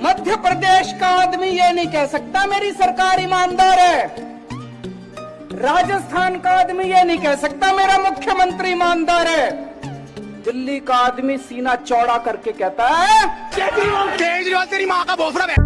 मध्य प्रदेश का आदमी ये नहीं कह सकता मेरी सरकार ईमानदार है। राजस्थान का आदमी ये नहीं कह सकता मेरा मुख्यमंत्री ईमानदार है। दिल्ली का आदमी सीना चौड़ा करके कहता है केजरीवाल तेरी मां का भोसड़ा है।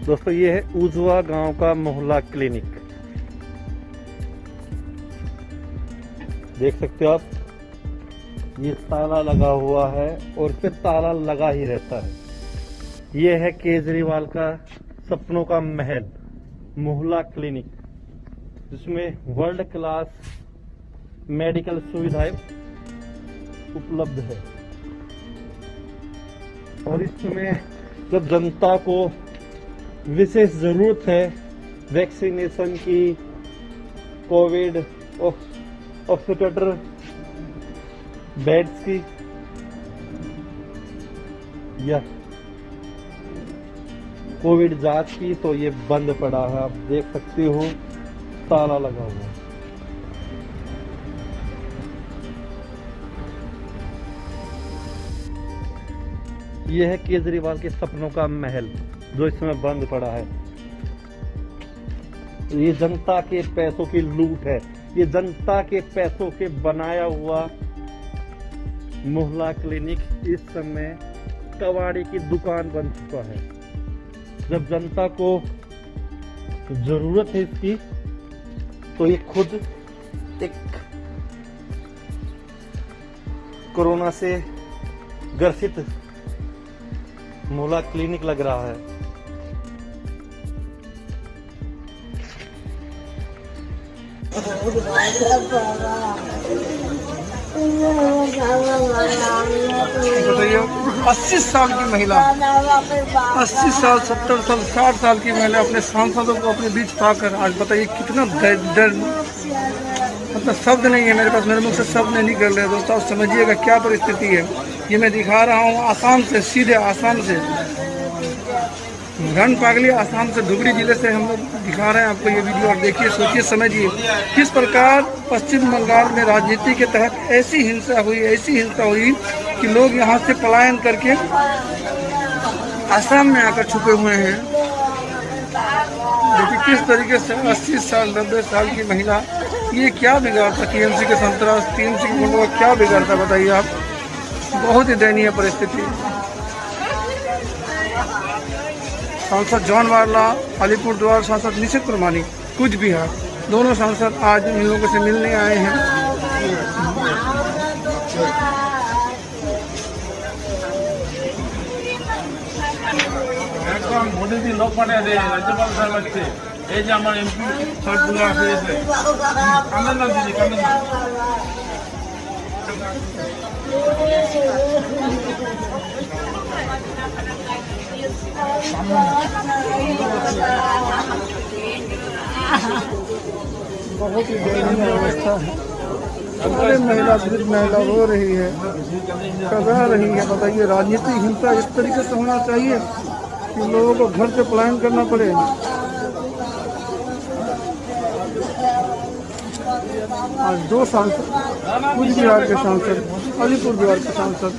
दोस्तों ये है उजवा गांव का मोहल्ला क्लिनिक। देख सकते हो आप, ये ताला लगा हुआ है और फिर ताला लगा ही रहता है। ये है केजरीवाल का सपनों का महल मोहल्ला क्लिनिक, जिसमें वर्ल्ड क्लास मेडिकल सुविधाएं उपलब्ध है। और इस समय जब जनता को विशेष जरूरत है वैक्सीनेशन की, कोविड ऑक्सीटर बेड्स की या कोविड जांच की, तो ये बंद पड़ा है। आप देख सकते हो ताला लगा हुआ है। यह है केजरीवाल के सपनों का महल जो इस समय बंद पड़ा है। ये जनता के पैसों की लूट है। ये जनता के पैसों के बनाया हुआ मोहल्ला क्लिनिक इस समय कबाड़ी की दुकान बन चुका है। जब जनता को जरूरत है इसकी, तो ये खुद एक कोरोना से ग्रसित मोहल्ला क्लिनिक लग रहा है। बताइए, 80 साल की महिला, 80 साल 70 साल 60 साल की महिला अपने सांसदों को अपने बीच पाकर, आज बताइए कितना डर, मतलब शब्द नहीं है मेरे पास, मेरे मुख से शब्द नहीं निकल रहे। दोस्तों आप समझिएगा क्या परिस्थिति है। ये मैं दिखा रहा हूँ आसाम से, सीधे आसाम से, घन पागली आसाम से, धुबरी जिले से हम लोग दिखा रहे हैं आपको ये वीडियो। और देखिए, सोचिए, समझिए किस प्रकार पश्चिम बंगाल में राजनीति के तहत ऐसी हिंसा हुई कि लोग यहाँ से पलायन करके आसाम में आकर छुपे हुए हैं। देखिए किस तरीके से 80 साल 90 साल की महिला, ये क्या बिगाड़ता टीएमसी के संतरास, टीएमसी के गुंडों का क्या बिगाड़ता बताइए आप। बहुत ही दयनीय परिस्थिति। सांसद जॉन वाला, अलीपुरद्वार सांसद निशित प्रमाणी, कूच बिहार, दोनों सांसद आज इन लोगों से मिलने आए हैं। একদম মোদি জি লোক পাঠিয়ে দেয়, রাজ্যপাল সাহেব আসছে, এই যে আমার এমপি সবগুলো আসে, কান্দেন না দিদি, কান্দেন না। बहुत ही दयनीय अवस्था है। अरे महिला वृद्ध महिला रो रही है, करा रही है। बताइए, राजनीतिक हिंसा इस तरीके से होना चाहिए कि लोगों को घर से पलायन करना पड़े। आज दो सांसद, कूच बिहार के सांसद, अलीपुरद्वार के सांसद,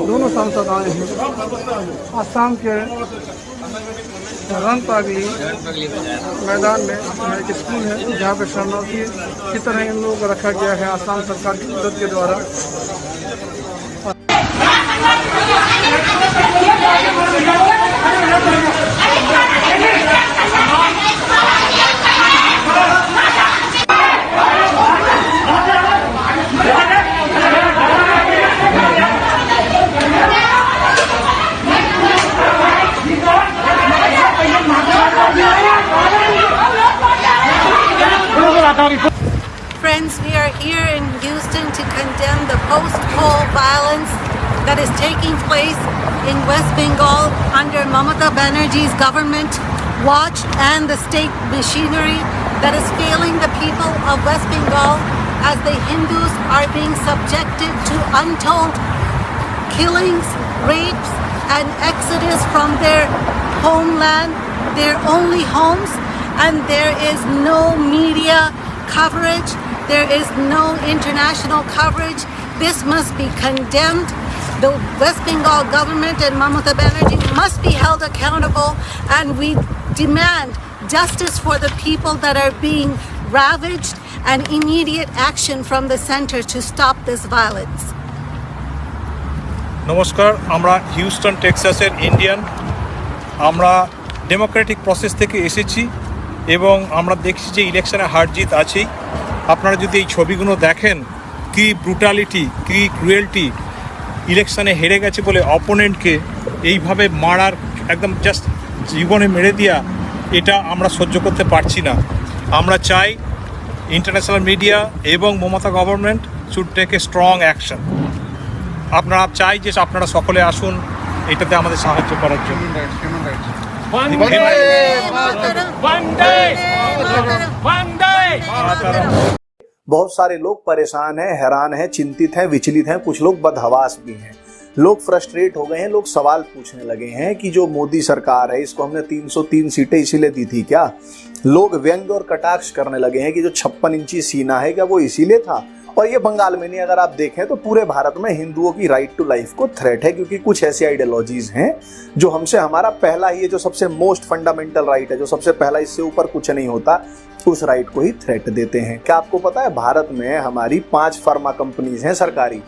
दोनों सांसद आए हैं। आसाम के रणपागली मैदान में एक स्कूल है जहाँ पे शरणार्थी की तरह इन लोगों को रखा गया है आसाम सरकार की मदद के द्वारा। Friends, we are here in Houston to condemn the post-poll violence that is taking place in West Bengal under Mamata Banerjee's government watch and the state machinery that is failing the people of West Bengal as the Hindus are being subjected to untold killings, rapes, and exodus from their homeland, their only homes, and there is no media coverage, there is no international coverage. This must be condemned. The West Bengal government and Mamata Banerjee must be held accountable, and we demand justice for the people that are being ravaged and immediate action from the center to stop this violence. নমস্কার, আমরা Houston টেক্সাসের Indian. আমরা Democratic process থেকে এসেছি এবং আমরা দেখছি যে ইলেকশনে হার জিত আছেই। আপনারা যদি এই ছবিগুলো দেখেন, কি ব্রুটালিটি, কি ক্রুয়েলটি, ইলেকশনে হেরে গেছে বলে অপোনেন্টকে এইভাবে মারার, একদম জাস্ট জীবনে মেরে দেওয়া, এটা আমরা সহ্য করতে পারছি না। আমরা চাই ইন্টারন্যাশনাল মিডিয়া এবং Mamata government should take a strong action. আপনারা চাই যে আপনারা সকলে আসুন এটাতে আমাদের সাহায্য করার জন্য। बहुत सारे लोग परेशान हैं, हैरान हैं, चिंतित हैं, विचलित हैं, कुछ लोग बदहवास भी हैं। लोग फ्रस्ट्रेट हो गए हैं, लोग सवाल पूछने लगे हैं कि जो मोदी सरकार है इसको हमने 303 सीटें इसीलिए दी थी क्या। लोग व्यंग्य और कटाक्ष करने लगे हैं कि जो 56 इंची सीना है क्या वो इसीलिए था। और ये बंगाल में नहीं, अगर आप देखें तो पूरे भारत में हिंदुओं की राइट टू लाइफ को थ्रेट है, क्योंकि कुछ ऐसी आइडियोलॉजीज हैं जो हमसे, हमारा पहला ही जो सबसे मोस्ट फंडामेंटल राइट है, जो सबसे पहला, इससे ऊपर कुछ नहीं होता, उस राइट को ही थ्रेट देते हैं। क्या आपको पता है भारत में हमारी 5 फार्मा कंपनीज हैं सरकारी,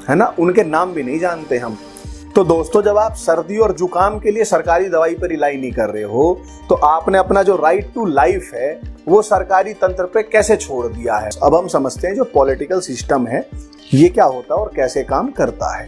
है ना, उनके नाम भी नहीं जानते हम। तो दोस्तों, जब आप सर्दी और जुकाम के लिए सरकारी दवाई पर रिलाई नहीं कर रहे हो, तो आपने अपना जो राइट टू लाइफ है वो सरकारी तंत्र पे कैसे छोड़ दिया है। अब हम समझते हैं जो पॉलिटिकल सिस्टम है ये क्या होता है और कैसे काम करता है।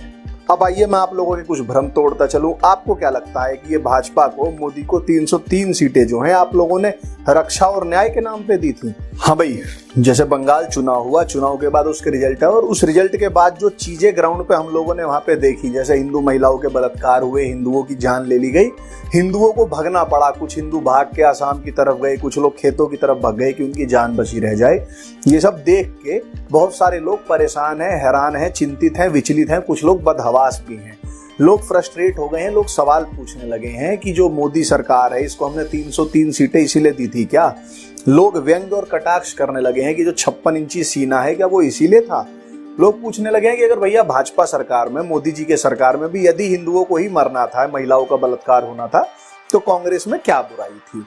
अब आइए मैं आप लोगों के कुछ भ्रम तोड़ता चलूं। आपको क्या लगता है कि ये भाजपा को, मोदी को 303 सीटें जो हैं आप लोगों ने रक्षा और न्याय के नाम पे दी थी? हाँ भाई, जैसे बंगाल चुनाव हुआ, चुनाव के बाद उसके रिजल्ट है, और उस रिजल्ट के बाद जो चीजें ग्राउंड पे हम लोगों ने वहां पे देखी, जैसे हिंदू महिलाओं के बलात्कार हुए, हिंदुओं की जान ले ली गई, हिंदुओं को भगना पड़ा, कुछ हिंदू भाग के आसाम की तरफ गए, कुछ लोग खेतों की तरफ भाग गए कि उनकी जान बची रह जाए। ये सब देख के बहुत सारे लोग परेशान हैं, हैरान हैं, चिंतित हैं, विचलित हैं, कुछ लोग बदहवास भी हैं। लोग फ्रस्ट्रेट हो गए हैं, लोग सवाल पूछने लगे हैं कि जो मोदी सरकार है इसको हमने 303 सीटें इसीलिए दी थी क्या। लोग व्यंग्य और कटाक्ष करने लगे हैं कि जो 56 इंची सीना है क्या वो इसीलिए था। लोग पूछने लगे हैं कि अगर भैया भाजपा सरकार में, मोदी जी के सरकार में भी यदि हिंदुओं को ही मरना था, महिलाओं का बलात्कार होना था, तो कांग्रेस में क्या बुराई थी।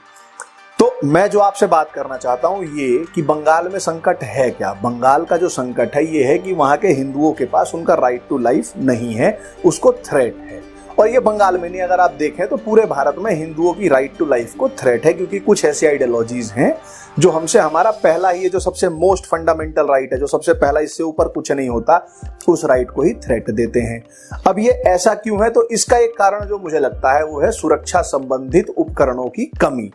तो मैं जो आपसे बात करना चाहता हूं ये कि बंगाल में संकट है क्या। बंगाल का जो संकट है ये है कि वहां के हिंदुओं के पास उनका राइट टू लाइफ नहीं है, उसको थ्रेट है। और ये बंगाल में नहीं, अगर आप देखें तो पूरे भारत में हिंदुओं की राइट टू लाइफ को थ्रेट है, क्योंकि कुछ ऐसी आइडियोलॉजीज हैं जो हमसे हमारा पहला ही जो सबसे मोस्ट फंडामेंटल राइट है, जो सबसे पहला, इससे ऊपर कुछ नहीं होता, उस राइट को ही थ्रेट देते हैं। अब ये ऐसा क्यों है? तो इसका एक कारण जो मुझे लगता है वो है सुरक्षा संबंधित उपकरणों की कमी।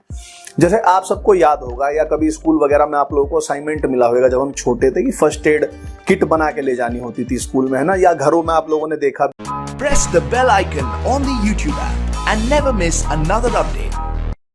जैसे आप सबको याद होगा या कभी स्कूल वगैरह में आप लोगों को असाइनमेंट मिला होगा जब हम छोटे थे कि फर्स्ट एड किट बना के ले जानी होती थी स्कूल में, है ना, या घरों में आप लोगों ने देखा। Press the bell icon on the YouTube app and never miss another update.